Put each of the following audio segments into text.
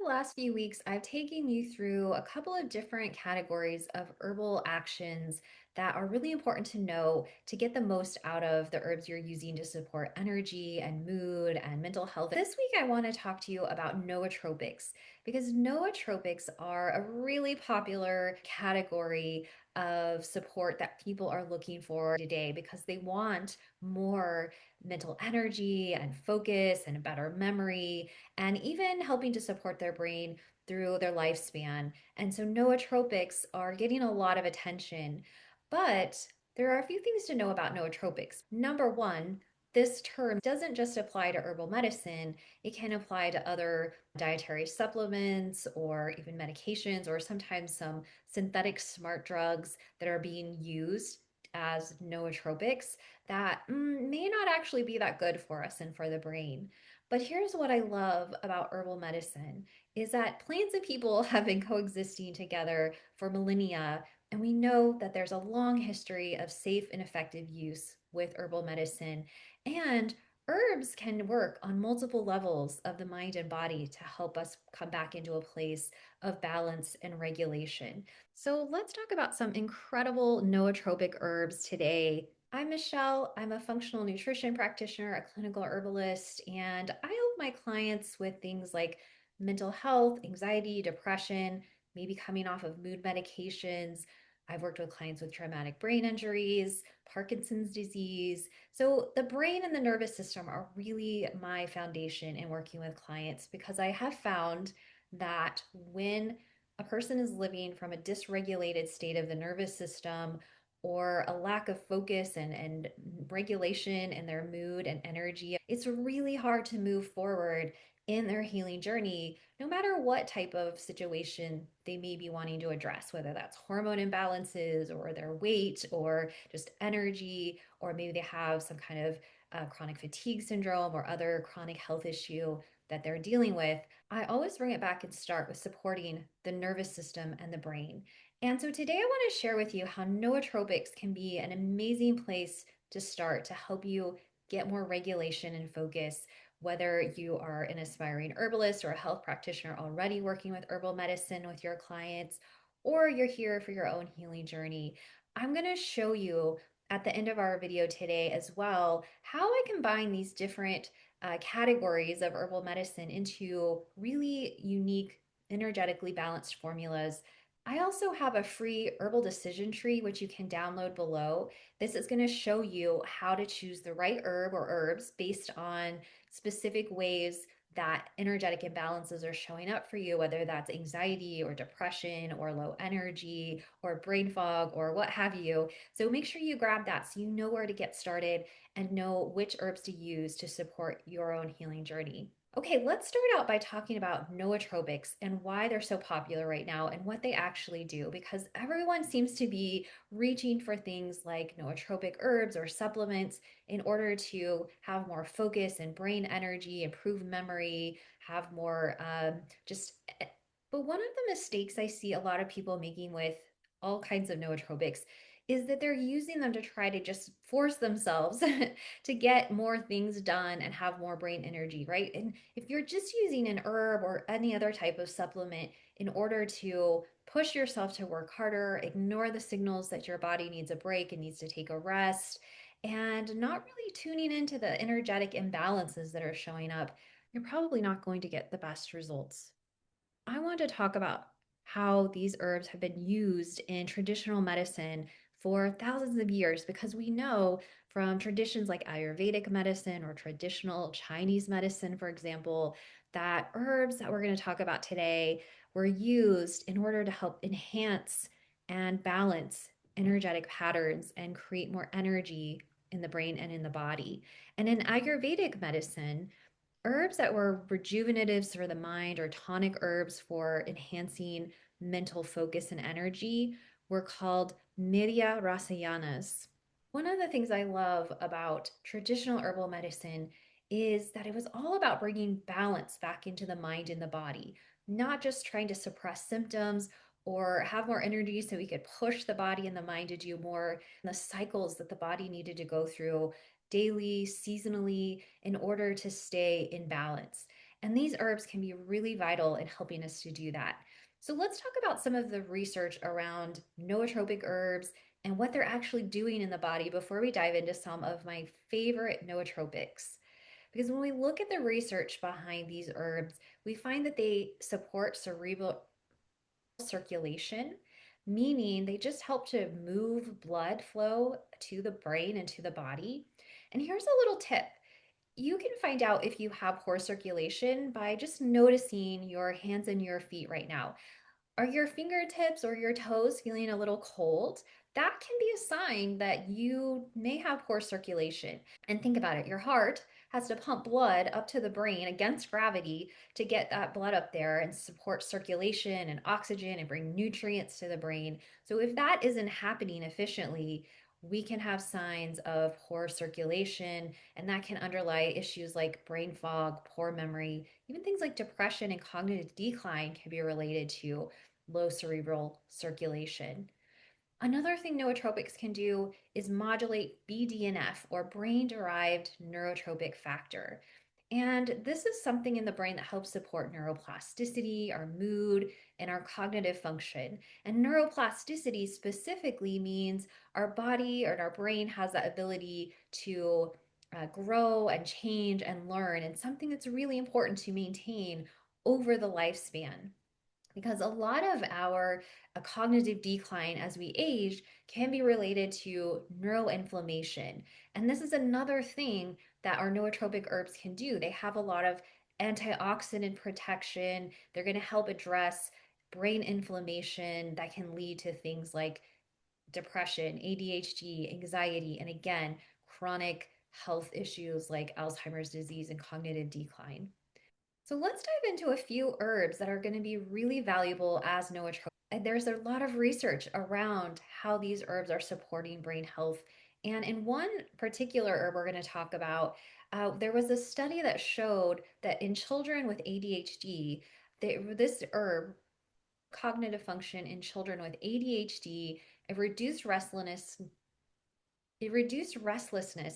The last few weeks, I've taken you through a couple of different categories of herbal actions that are really important to know to get the most out of the herbs you're using to support energy and mood and mental health. This week, I want to talk to you about nootropics because nootropics are a really popular category of support that people are looking for today because they want more mental energy and focus and better memory and even helping to support their brain through their lifespan. And so nootropics are getting a lot of attention. But there are a few things to know about nootropics. Number one, this term doesn't just apply to herbal medicine, it can apply to other dietary supplements or even medications or sometimes some synthetic smart drugs that are being used as nootropics that may not actually be that good for us and for the brain. But here's what I love about herbal medicine is that plants and people have been coexisting together for millennia, and we know that there's a long history of safe and effective use with herbal medicine. And herbs can work on multiple levels of the mind and body to help us come back into a place of balance and regulation. So let's talk about some incredible nootropic herbs today. I'm Michelle. I'm a functional nutrition practitioner, a clinical herbalist, and I help my clients with things like mental health, anxiety, depression, maybe coming off of mood medications. I've worked with clients with traumatic brain injuries, Parkinson's disease. So, the brain and the nervous system are really my foundation in working with clients because I have found that when a person is living from a dysregulated state of the nervous system or a lack of focus and regulation in their mood and energy, it's really hard to move forward in their healing journey, no matter what type of situation they may be wanting to address, whether that's hormone imbalances or their weight or just energy, or maybe they have some kind of chronic fatigue syndrome or other chronic health issue that they're dealing with. I always bring it back and start with supporting the nervous system and the brain. And so today I want to share with you how nootropics can be an amazing place to start to help you get more regulation and focus, whether you are an aspiring herbalist or a health practitioner already working with herbal medicine with your clients, or you're here for your own healing journey. I'm going to show you at the end of our video today as well how I combine these different categories of herbal medicine into really unique, energetically balanced formulas. I also have a free herbal decision tree, which you can download below. This is going to show you how to choose the right herb or herbs based on specific ways that energetic imbalances are showing up for you, whether that's anxiety or depression or low energy or brain fog or what have you. So make sure you grab that so you know where to get started and know which herbs to use to support your own healing journey. Okay, let's start out by talking about nootropics and why they're so popular right now and what they actually do, because everyone seems to be reaching for things like nootropic herbs or supplements in order to have more focus and brain energy, improve memory, have more just. But one of the mistakes I see a lot of people making with all kinds of nootropics is that they're using them to try to just force themselves to get more things done and have more brain energy, right? And if you're just using an herb or any other type of supplement in order to push yourself to work harder, ignore the signals that your body needs a break and needs to take a rest, and not really tuning into the energetic imbalances that are showing up, you're probably not going to get the best results. I want to talk about how these herbs have been used in traditional medicine for thousands of years because we know from traditions like Ayurvedic medicine or traditional Chinese medicine, for example, that herbs that we're going to talk about today were used in order to help enhance and balance energetic patterns and create more energy in the brain and in the body. And in Ayurvedic medicine, herbs that were rejuvenatives for the mind or tonic herbs for enhancing mental focus and energy were called medhya rasayanas. One of the things I love about traditional herbal medicine is that it was all about bringing balance back into the mind and the body, not just trying to suppress symptoms or have more energy so we could push the body and the mind to do more the cycles that the body needed to go through daily, seasonally, in order to stay in balance. And these herbs can be really vital in helping us to do that. So let's talk about some of the research around nootropic herbs and what they're actually doing in the body before we dive into some of my favorite nootropics. Because when we look at the research behind these herbs, we find that they support cerebral circulation, meaning they just help to move blood flow to the brain and to the body. And here's a little tip. You can find out if you have poor circulation by just noticing your hands and your feet right now. Are your fingertips or your toes feeling a little cold? That can be a sign that you may have poor circulation. And think about it, your heart has to pump blood up to the brain against gravity to get that blood up there and support circulation and oxygen and bring nutrients to the brain. So if that isn't happening efficiently, we can have signs of poor circulation, and that can underlie issues like brain fog, poor memory, even things like depression and cognitive decline can be related to low cerebral circulation. Another thing nootropics can do is modulate BDNF, or brain derived neurotrophic factor. And this is something in the brain that helps support neuroplasticity, our mood, and our cognitive function. And neuroplasticity specifically means our body or our brain has that ability to grow and change and learn, and something that's really important to maintain over the lifespan, because a lot of our cognitive decline as we age can be related to neuroinflammation. And this is another thing that our nootropic herbs can do. They have a lot of antioxidant protection. They're going to help address brain inflammation that can lead to things like depression, ADHD, anxiety, and again, chronic health issues like Alzheimer's disease and cognitive decline. So let's dive into a few herbs that are going to be really valuable as nootropics. And there's a lot of research around how these herbs are supporting brain health. And in one particular herb we're going to talk about, there was a study that showed that in children with ADHD, this herb, cognitive function in children with ADHD, it reduced restlessness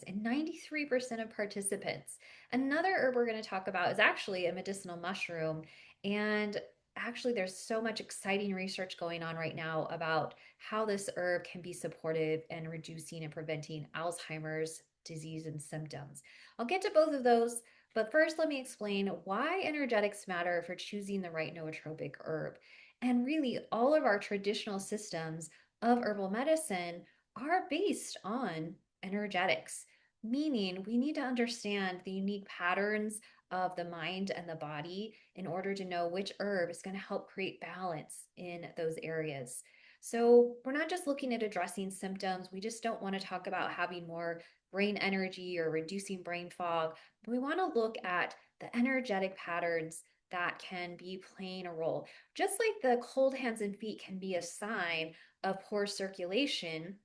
in 93% of participants. Another herb we're going to talk about is actually a medicinal mushroom. And actually, there's so much exciting research going on right now about how this herb can be supportive in reducing and preventing Alzheimer's disease and symptoms. I'll get to both of those, but first, let me explain why energetics matter for choosing the right nootropic herb. And really, all of our traditional systems of herbal medicine are based on energetics, meaning we need to understand the unique patterns of the mind and the body in order to know which herb is going to help create balance in those areas. So, we're not just looking at addressing symptoms. We just don't want to talk about having more brain energy or reducing brain fog. We want to look at the energetic patterns that can be playing a role. Just like the cold hands and feet can be a sign of poor circulation,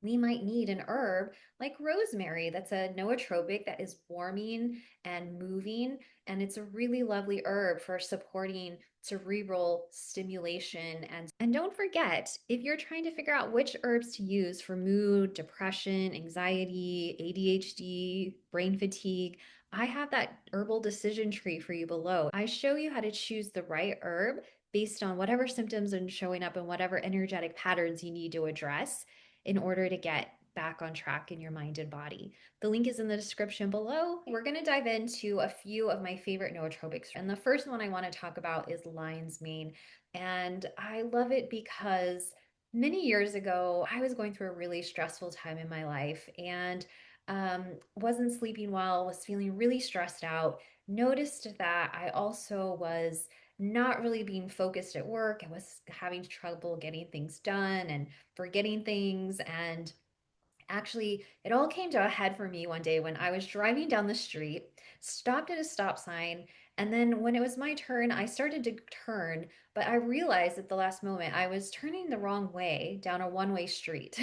we might need an herb like rosemary that's a nootropic that is warming and moving. And it's a really lovely herb for supporting cerebral stimulation. And don't forget, if you're trying to figure out which herbs to use for mood, depression, anxiety, ADHD, brain fatigue, I have that herbal decision tree for you below. I show you how to choose the right herb based on whatever symptoms are showing up and whatever energetic patterns you need to address in order to get back on track in your mind and body. The link is in the description below. We're going to dive into a few of my favorite nootropics. And the first one I want to talk about is lion's mane. And I love it because many years ago, I was going through a really stressful time in my life and wasn't sleeping well, was feeling really stressed out. Noticed that I also was not really being focused at work. I was having trouble getting things done and forgetting things. And actually, it all came to a head for me one day when I was driving down the street, stopped at a stop sign, and then when it was my turn, I started to turn, but I realized at the last moment I was turning the wrong way down a one-way street.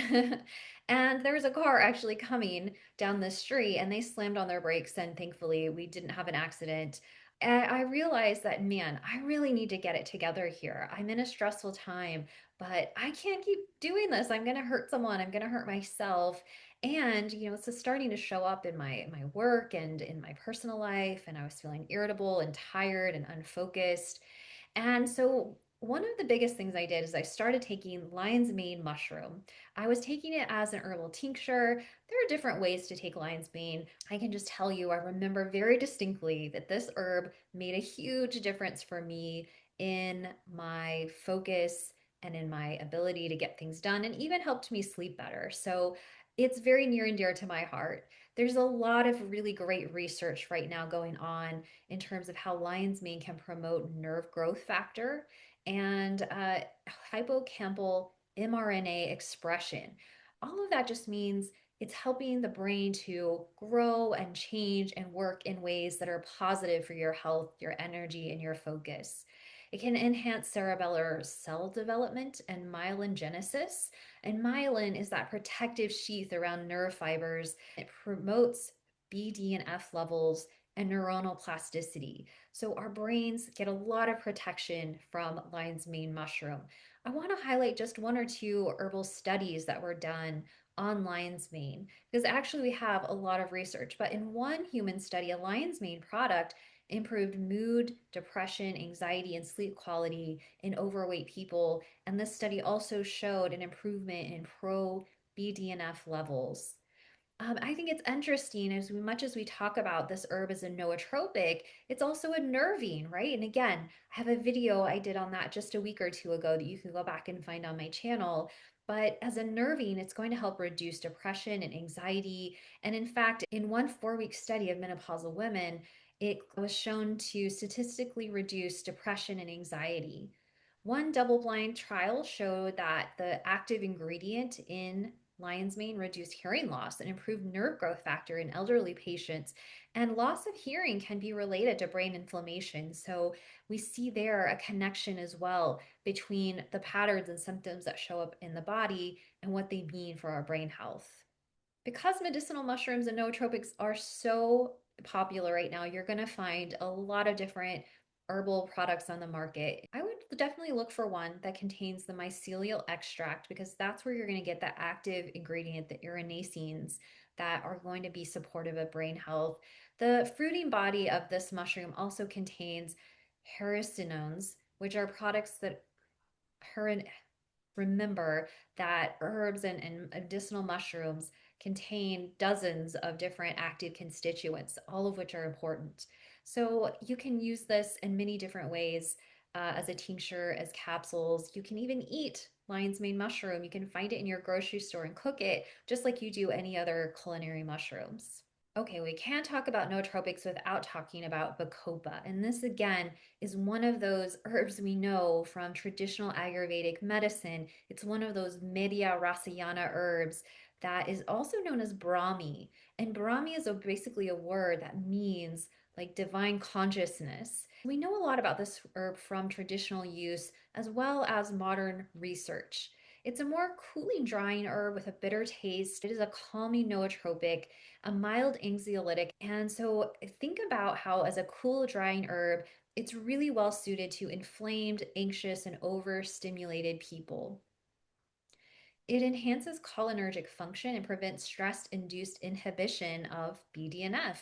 And there was a car actually coming down the street, and they slammed on their brakes, and thankfully we didn't have an accident. And I realized that, man, I really need to get it together here. I'm in a stressful time, but I can't keep doing this. I'm going to hurt someone. I'm going to hurt myself. And, it's starting to show up in my work and in my personal life. And I was feeling irritable and tired and unfocused. And so one of the biggest things I did is I started taking lion's mane mushroom. I was taking it as an herbal tincture. There are different ways to take lion's mane. I can just tell you, I remember very distinctly that this herb made a huge difference for me in my focus and in my ability to get things done, and even helped me sleep better. So it's very near and dear to my heart. There's a lot of really great research right now going on in terms of how lion's mane can promote nerve growth factor and hippocampal mRNA expression. All of that just means it's helping the brain to grow and change and work in ways that are positive for your health, your energy, and your focus. It can enhance cerebellar cell development and myelogenesis. And myelin is that protective sheath around nerve fibers. It promotes BDNF levels and neuronal plasticity. So our brains get a lot of protection from lion's mane mushroom. I want to highlight just one or two herbal studies that were done on lion's mane because actually we have a lot of research. But in one human study, a lion's mane product improved mood, depression, anxiety, and sleep quality in overweight people. And this study also showed an improvement in pro BDNF levels. I think it's interesting as much as we talk about this herb as a nootropic, it's also a nervine, right? And again, I have a video I did on that just a week or two ago that you can go back and find on my channel. But as a nervine, it's going to help reduce depression and anxiety. And in fact, in one 4-week study of menopausal women, it was shown to statistically reduce depression and anxiety. One double blind trial showed that the active ingredient in lion's mane reduced hearing loss and improved nerve growth factor in elderly patients. And loss of hearing can be related to brain inflammation. So we see there a connection as well between the patterns and symptoms that show up in the body and what they mean for our brain health. Because medicinal mushrooms and nootropics are so popular right now, you're going to find a lot of different herbal products on the market. I would definitely look for one that contains the mycelial extract because that's where you're going to get the active ingredient, the erinacines, that are going to be supportive of brain health. The fruiting body of this mushroom also contains hericenones, which are products that remember that herbs and medicinal mushrooms contain dozens of different active constituents, all of which are important. So you can use this in many different ways as a tincture, as capsules. You can even eat lion's mane mushroom. You can find it in your grocery store and cook it just like you do any other culinary mushrooms. Okay, we can't talk about nootropics without talking about Bacopa. And this, again, is one of those herbs we know from traditional Ayurvedic medicine. It's one of those medhya rasayana herbs that is also known as Brahmi. And Brahmi is basically a word that means like divine consciousness. We know a lot about this herb from traditional use as well as modern research. It's a more cooling, drying herb with a bitter taste. It is a calming nootropic, a mild anxiolytic. And so think about how, as a cool, drying herb, it's really well suited to inflamed, anxious, and overstimulated people. It enhances cholinergic function and prevents stress induced inhibition of BDNF.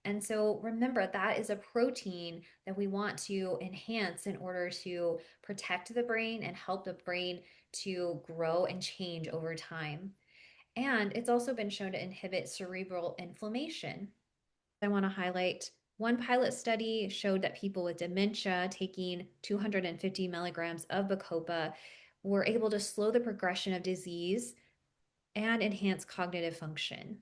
And so remember, that is a protein that we want to enhance in order to protect the brain and help the brain to grow and change over time. And it's also been shown to inhibit cerebral inflammation. I want to highlight one pilot study showed that people with dementia taking 250 milligrams of Bacopa were able to slow the progression of disease and enhance cognitive function.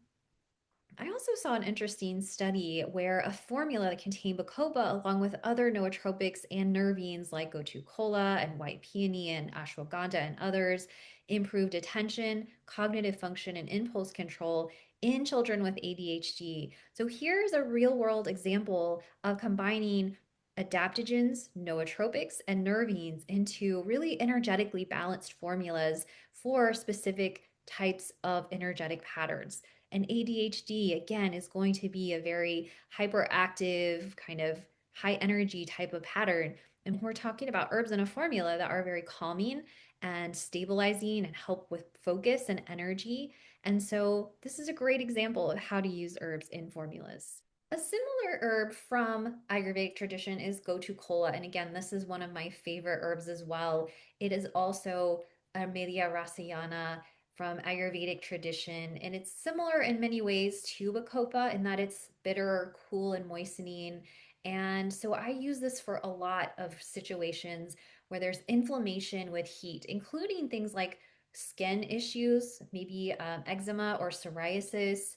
I also saw an interesting study where a formula that contained Bacopa, along with other nootropics and nervines like Gotu Kola and white peony and ashwagandha and others, improved attention, cognitive function, and impulse control in children with ADHD. So here's a real world example of combining adaptogens, nootropics, and nervines into really energetically balanced formulas for specific types of energetic patterns. And ADHD, again, is going to be a very hyperactive, kind of high energy type of pattern. And we're talking about herbs in a formula that are very calming and stabilizing and help with focus and energy. And so this is a great example of how to use herbs in formulas. A similar herb from Ayurvedic tradition is Gotu Kola. And again, this is one of my favorite herbs as well. It is also a medhya rasayana from Ayurvedic tradition. And it's similar in many ways to Bacopa in that it's bitter, cool, and moistening. And so I use this for a lot of situations where there's inflammation with heat, including things like skin issues, maybe eczema or psoriasis,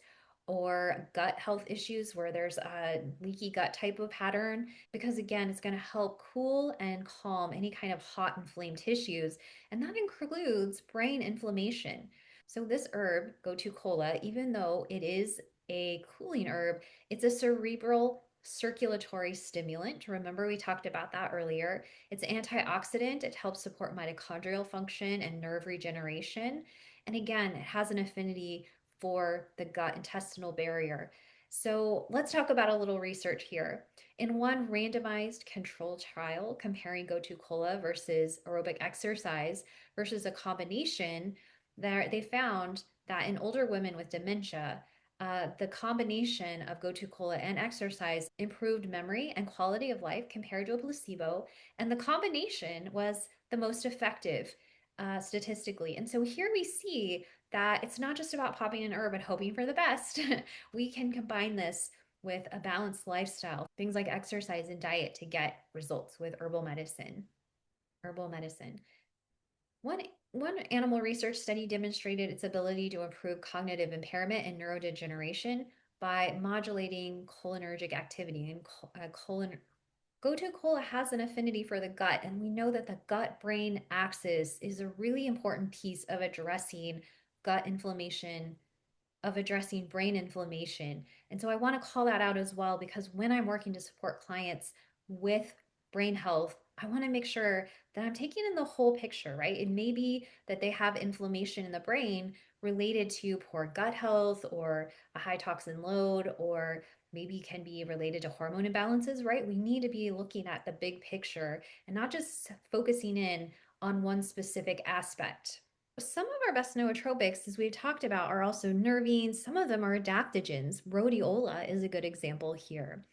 or gut health issues where there's a leaky gut type of pattern, because again, it's going to help cool and calm any kind of hot inflamed tissues, and that includes brain inflammation. So this herb, Gotu Kola, even though it is a cooling herb, it's a cerebral circulatory stimulant. Remember, we talked about that earlier. It's an antioxidant. It helps support mitochondrial function and nerve regeneration. And again, it has an affinity for the gut intestinal barrier. So let's talk about a little research here. In one randomized control trial comparing Gotu Kola versus aerobic exercise versus a combination, there they found that in older women with dementia, the combination of Gotu Kola and exercise improved memory and quality of life compared to a placebo, and the combination was the most effective statistically. And so here we see that it's not just about popping an herb and hoping for the best. We can combine this with a balanced lifestyle, things like exercise and diet to get results with herbal medicine. Herbal medicine. One, one animal research study demonstrated its ability to improve cognitive impairment and neurodegeneration by modulating cholinergic activity. And Gotu Kola has an affinity for the gut, and we know that the gut brain axis is a really important piece of addressing gut inflammation, of addressing brain inflammation. And so I want to call that out as well, because when I'm working to support clients with brain health, I want to make sure that I'm taking in the whole picture, right? It may be that they have inflammation in the brain related to poor gut health or a high toxin load, or maybe can be related to hormone imbalances, right? We need to be looking at the big picture and not just focusing in on one specific aspect. Some of our best nootropics, as we've talked about, are also nervines. Some of them are adaptogens. Rhodiola is a good example here.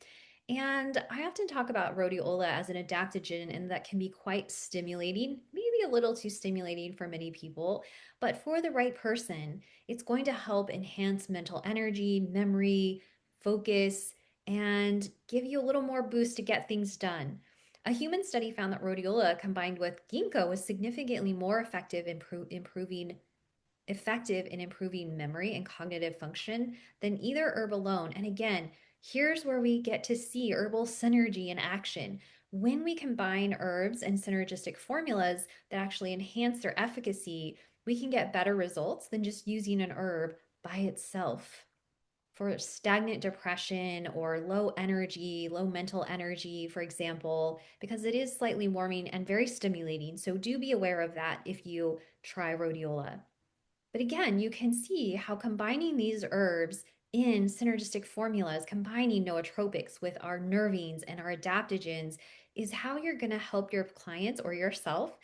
And I often talk about rhodiola as an adaptogen, and that can be quite stimulating, maybe a little too stimulating for many people. But for the right person, it's going to help enhance mental energy, memory, focus, and give you a little more boost to get things done. A human study found that rhodiola combined with ginkgo was significantly more effective in improving memory and cognitive function than either herb alone. And again, here's where we get to see herbal synergy in action. When we combine herbs and synergistic formulas that actually enhance their efficacy, we can get better results than just using an herb by itself. For stagnant depression or low energy, low mental energy, for example, because it is slightly warming and very stimulating. So do be aware of that if you try rhodiola. But again, you can see how combining these herbs in synergistic formulas, combining nootropics with our nervines and our adaptogens, is how you're going to help your clients or yourself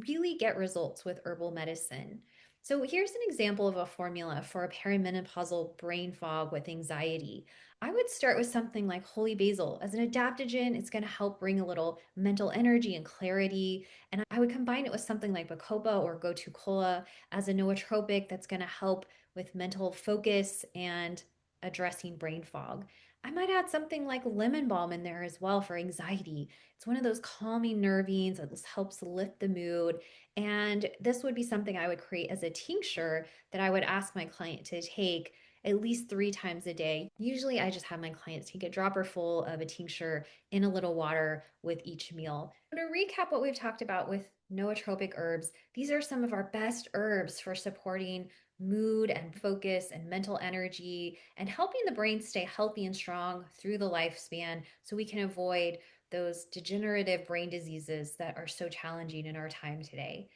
really get results with herbal medicine. So here's an example of a formula for a perimenopausal brain fog with anxiety. I would start with something like holy basil. As an adaptogen, it's going to help bring a little mental energy and clarity. And I would combine it with something like Bacopa or Gotu Kola as a nootropic that's going to help with mental focus and addressing brain fog. I might add something like lemon balm in there as well for anxiety. It's one of those calming nervines that helps lift the mood. And this would be something I would create as a tincture that I would ask my client to take at least 3 times a day. Usually, I just have my clients take a dropper full of a tincture in a little water with each meal. To recap what we've talked about with nootropic herbs, these are some of our best herbs for supporting mood and focus and mental energy and helping the brain stay healthy and strong through the lifespan so we can avoid those degenerative brain diseases that are so challenging in our time today.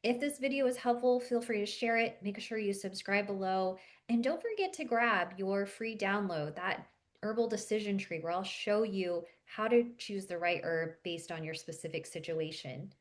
If this video was helpful, feel free to share it. Make sure you subscribe below. And don't forget to grab your free download, that herbal decision tree, where I'll show you how to choose the right herb based on your specific situation.